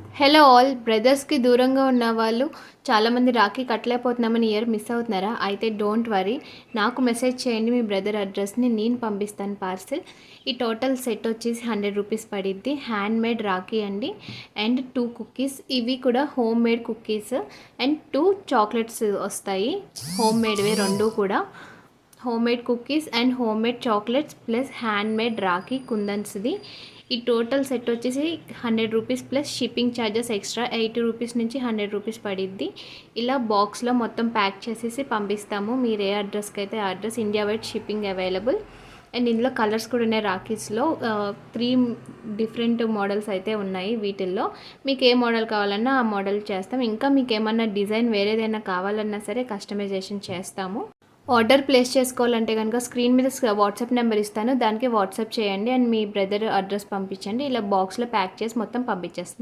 Hello all బ్రదర్స్కి దూరంగా ఉన్న వాళ్ళు చాలామంది రాఖీ కట్టలేకపోతున్నామని ఇయర్ మిస్ అవుతున్నారా? అయితే డోంట్ వరీ, నాకు మెసేజ్ చేయండి మీ బ్రదర్ అడ్రస్ని, నేను పంపిస్తాను పార్సిల్. ఈ టోటల్ సెట్ వచ్చేసి 100 రూపీస్ పడిద్ది. హ్యాండ్ మేడ్ రాఖీ అండి. అండ్ 2 కుకీస్, ఇవి కూడా home made cookies. And 2 chocolates వస్తాయి, హోమ్ మేడ్వే రెండు కూడా. Home made cookies and home made chocolates plus hand made rakhi కుందన్స్ది. ఈ టోటల్ సెట్ వచ్చేసి 100 rupees plus shipping charges extra 80 rupees నుంచి 100 రూపీస్ పడిద్ది. ఇలా బాక్స్లో మొత్తం ప్యాక్ చేసేసి పంపిస్తాము. మీరు ఏ అడ్రస్కి అయితే ఆ address. India wide shipping available. And ఇందులో కలర్స్ కూడా ఉన్నాయి. రాఖీస్లో 3 డిఫరెంట్ మోడల్స్ అయితే ఉన్నాయి. వీటిల్లో మీకు ఏ మోడల్ కావాలన్నా ఆ మోడల్ చేస్తాం. ఇంకా మీకు ఏమన్నా డిజైన్ వేరేదైనా కావాలన్నా సరే కస్టమైజేషన్ చేస్తాము. ఆర్డర్ ప్లేస్ చేసుకోవాలంటే కనుక స్క్రీన్ మీద వాట్సాప్ నెంబర్ ఇస్తాను, దానికి వాట్సాప్ చేయండి అండ్ మీ బ్రదర్ అడ్రస్ పంపించండి. ఇలా బాక్స్లో ప్యాక్ చేసి మొత్తం పంపించేస్తాను.